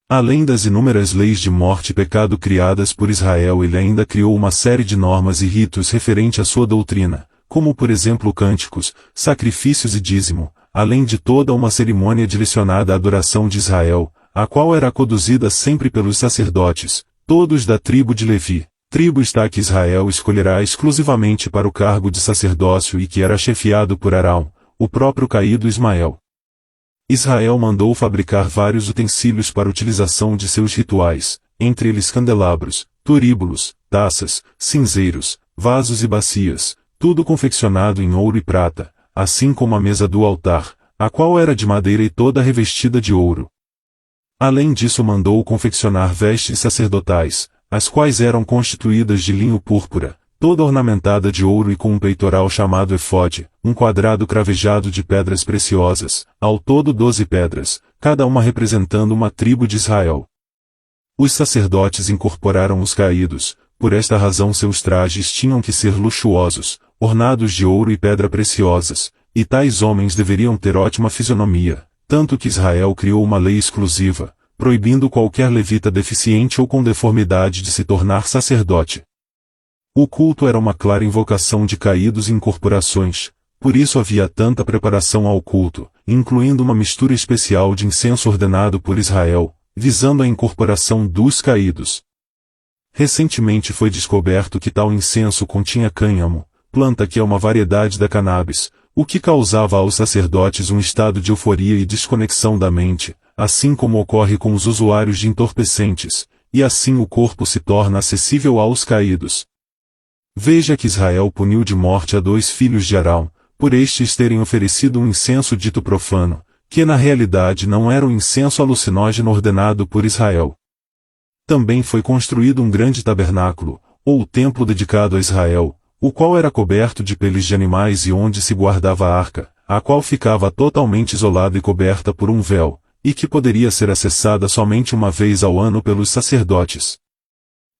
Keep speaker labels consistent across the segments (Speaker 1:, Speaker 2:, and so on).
Speaker 1: Além das inúmeras leis de morte e pecado criadas por Israel, ele ainda criou uma série de normas e ritos referente à sua doutrina, como por exemplo cânticos, sacrifícios e dízimo, além de toda uma cerimônia direcionada à adoração de Israel, a qual era conduzida sempre pelos sacerdotes, todos da tribo de Levi. Tribo está que Israel escolherá exclusivamente para o cargo de sacerdócio e que era chefiado por Arão, o próprio caído Ismael. Israel mandou fabricar vários utensílios para utilização de seus rituais, entre eles candelabros, turíbulos, taças, cinzeiros, vasos e bacias, tudo confeccionado em ouro e prata, assim como a mesa do altar, a qual era de madeira e toda revestida de ouro. Além disso mandou confeccionar vestes sacerdotais, as quais eram constituídas de linho púrpura, toda ornamentada de ouro e com um peitoral chamado efode, um quadrado cravejado de pedras preciosas, ao todo 12 pedras, cada uma representando uma tribo de Israel. Os sacerdotes incorporaram os caídos, por esta razão seus trajes tinham que ser luxuosos, ornados de ouro e pedra preciosas, e tais homens deveriam ter ótima fisionomia, tanto que Israel criou uma lei exclusiva, proibindo qualquer levita deficiente ou com deformidade de se tornar sacerdote. O culto era uma clara invocação de caídos e incorporações, por isso havia tanta preparação ao culto, incluindo uma mistura especial de incenso ordenado por Israel, visando a incorporação dos caídos. Recentemente foi descoberto que tal incenso continha cânhamo, planta que é uma variedade da cannabis, o que causava aos sacerdotes um estado de euforia e desconexão da mente, assim como ocorre com os usuários de entorpecentes, e assim o corpo se torna acessível aos caídos. Veja que Israel puniu de morte a 2 filhos de Arão, por estes terem oferecido um incenso dito profano, que na realidade não era o incenso alucinógeno ordenado por Israel. Também foi construído um grande tabernáculo, ou templo dedicado a Israel, o qual era coberto de peles de animais e onde se guardava a arca, a qual ficava totalmente isolada e coberta por um véu, e que poderia ser acessada somente uma vez ao ano pelos sacerdotes.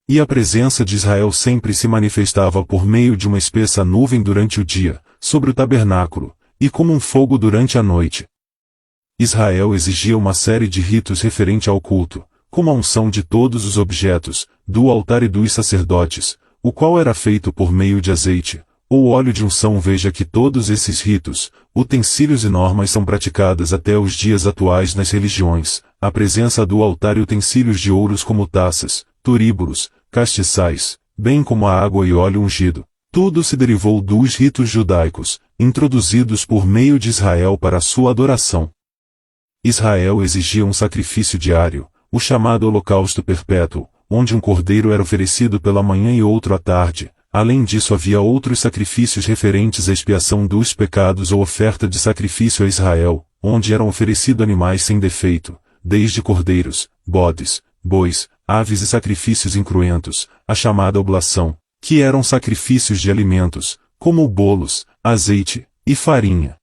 Speaker 1: E a presença de Israel sempre se manifestava por meio de uma espessa nuvem durante o dia, sobre o tabernáculo, e como um fogo durante a noite. Israel exigia uma série de ritos referente ao culto, como a unção de todos os objetos, do altar e dos sacerdotes, o qual era feito por meio de azeite, ou óleo de unção. Veja que todos esses ritos, utensílios e normas são praticadas até os dias atuais nas religiões, a presença do altar e utensílios de ouros como taças, turíbulos, castiçais, bem como a água e óleo ungido. Tudo se derivou dos ritos judaicos, introduzidos por meio de Israel para sua adoração. Israel exigia um sacrifício diário, o chamado holocausto perpétuo, onde um cordeiro era oferecido pela manhã e outro à tarde. Além disso havia outros sacrifícios referentes à expiação dos pecados ou oferta de sacrifício a Israel, onde eram oferecidos animais sem defeito, desde cordeiros, bodes, bois, aves e sacrifícios incruentos, a chamada oblação, que eram sacrifícios de alimentos, como bolos, azeite e farinha.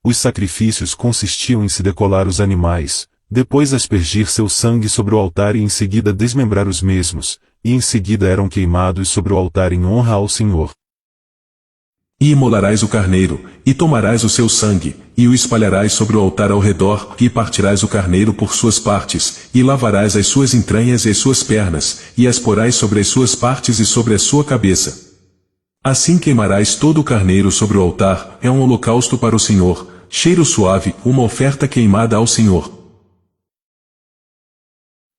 Speaker 1: Os sacrifícios consistiam em se decolar os animais, depois aspergir seu sangue sobre o altar e em seguida desmembrar os mesmos, e em seguida eram queimados sobre o altar em honra ao Senhor.
Speaker 2: E imolarás o carneiro, e tomarás o seu sangue, e o espalharás sobre o altar ao redor, e partirás o carneiro por suas partes, e lavarás as suas entranhas e as suas pernas, e as porás sobre as suas partes e sobre a sua cabeça. Assim queimarás todo o carneiro sobre o altar, é um holocausto para o Senhor, cheiro suave, uma oferta queimada ao Senhor.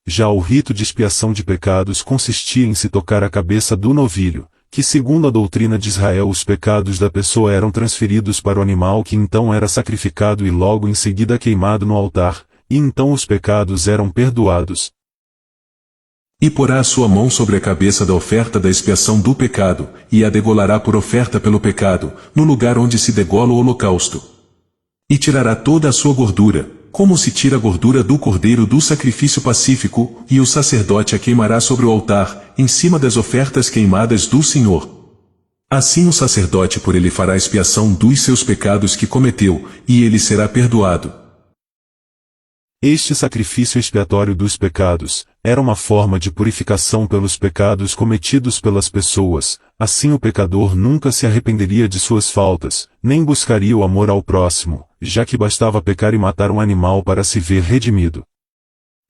Speaker 1: Já o rito de expiação de pecados consistia em se tocar a cabeça do novilho, que segundo a doutrina de Israel os pecados da pessoa eram transferidos para o animal que então era sacrificado e logo em seguida queimado no altar, e então os pecados eram perdoados.
Speaker 2: E porá a sua mão sobre a cabeça da oferta da expiação do pecado, e a degolará por oferta pelo pecado, no lugar onde se degola o holocausto. E tirará toda a sua gordura, como se tira a gordura do cordeiro do sacrifício pacífico, e o sacerdote a queimará sobre o altar, em cima das ofertas queimadas do Senhor. Assim o sacerdote por ele fará expiação dos seus pecados que cometeu, e ele será perdoado.
Speaker 1: Este sacrifício expiatório dos pecados era uma forma de purificação pelos pecados cometidos pelas pessoas. Assim o pecador nunca se arrependeria de suas faltas, nem buscaria o amor ao próximo, já que bastava pecar e matar um animal para se ver redimido.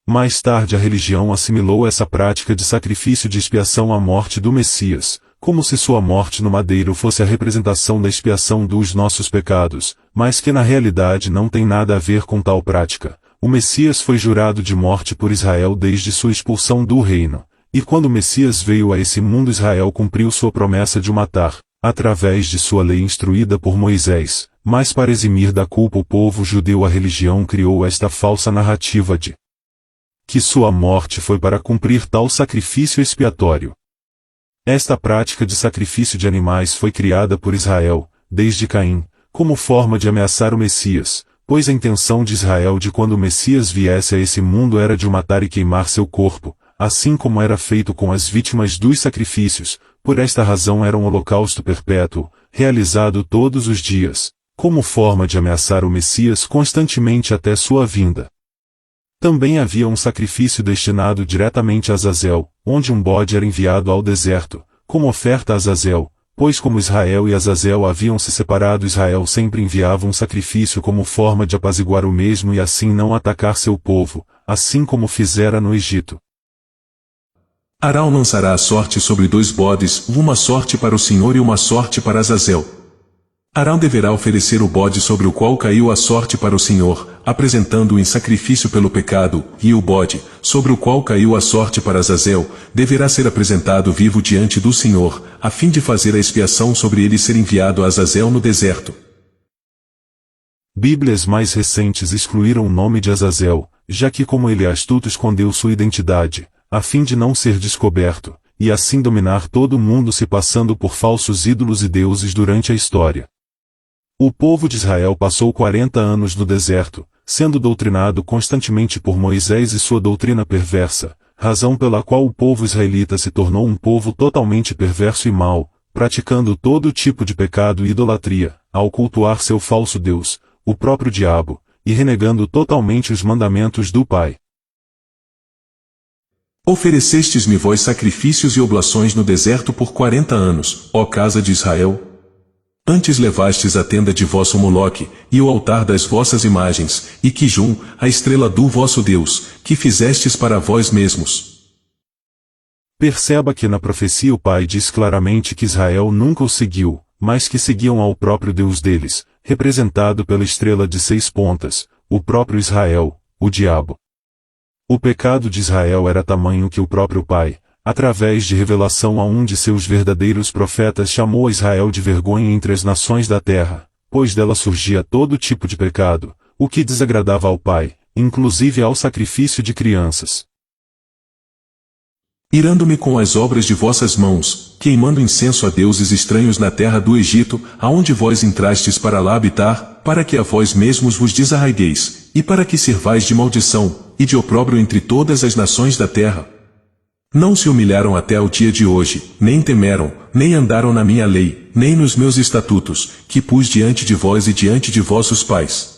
Speaker 1: Mais tarde a religião assimilou essa prática de sacrifício de expiação à morte do Messias, como se sua morte no madeiro fosse a representação da expiação dos nossos pecados, mas que na realidade não tem nada a ver com tal prática. O Messias foi jurado de morte por Israel desde sua expulsão do reino, e quando o Messias veio a esse mundo Israel cumpriu sua promessa de o matar, através de sua lei instruída por Moisés, mas para eximir da culpa o povo judeu a religião criou esta falsa narrativa de que sua morte foi para cumprir tal sacrifício expiatório. Esta prática de sacrifício de animais foi criada por Israel, desde Caim, como forma de ameaçar o Messias, pois a intenção de Israel de quando o Messias viesse a esse mundo era de o matar e queimar seu corpo, assim como era feito com as vítimas dos sacrifícios. Por esta razão era um holocausto perpétuo, realizado todos os dias, como forma de ameaçar o Messias constantemente até sua vinda. Também havia um sacrifício destinado diretamente a Azazel, onde um bode era enviado ao deserto, como oferta a Azazel, pois como Israel e Azazel haviam se separado, Israel sempre enviava um sacrifício como forma de apaziguar o mesmo e assim não atacar seu povo, assim como fizera no Egito.
Speaker 2: Arão lançará a sorte sobre 2 bodes, uma sorte para o Senhor e uma sorte para Azazel. Arão deverá oferecer o bode sobre o qual caiu a sorte para o Senhor, apresentando-o em sacrifício pelo pecado, e o bode, sobre o qual caiu a sorte para Azazel, deverá ser apresentado vivo diante do Senhor, a fim de fazer a expiação sobre ele e ser enviado a Azazel no deserto.
Speaker 1: Bíblias mais recentes excluíram o nome de Azazel, já que como ele astuto escondeu sua identidade, a fim de não ser descoberto, e assim dominar todo o mundo se passando por falsos ídolos e deuses durante a história. O povo de Israel passou 40 anos no deserto, sendo doutrinado constantemente por Moisés e sua doutrina perversa, razão pela qual o povo israelita se tornou um povo totalmente perverso e mau, praticando todo tipo de pecado e idolatria, ao cultuar seu falso Deus, o próprio diabo, e renegando totalmente os mandamentos do Pai.
Speaker 2: Oferecestes-me vós sacrifícios e oblações no deserto por 40 anos, ó casa de Israel. Antes levastes a tenda de vosso Moloque, e o altar das vossas imagens, e Quijum, a estrela do vosso Deus, que fizestes para vós mesmos.
Speaker 1: Perceba que na profecia o Pai diz claramente que Israel nunca o seguiu, mas que seguiam ao próprio Deus deles, representado pela estrela de 6 pontas, o próprio Israel, o diabo. O pecado de Israel era tamanho que o próprio Pai, através de revelação a um de seus verdadeiros profetas, chamou a Israel de vergonha entre as nações da terra, pois dela surgia todo tipo de pecado, o que desagradava ao Pai, inclusive ao sacrifício de crianças.
Speaker 2: Irando-me com as obras de vossas mãos, queimando incenso a deuses estranhos na terra do Egito, aonde vós entrastes para lá habitar, para que a vós mesmos vos desarraigueis, e para que sirvais de maldição, e de opróbrio entre todas as nações da terra. Não se humilharam até ao dia de hoje, nem temeram, nem andaram na minha lei, nem nos meus estatutos, que pus diante de vós e diante de vossos pais.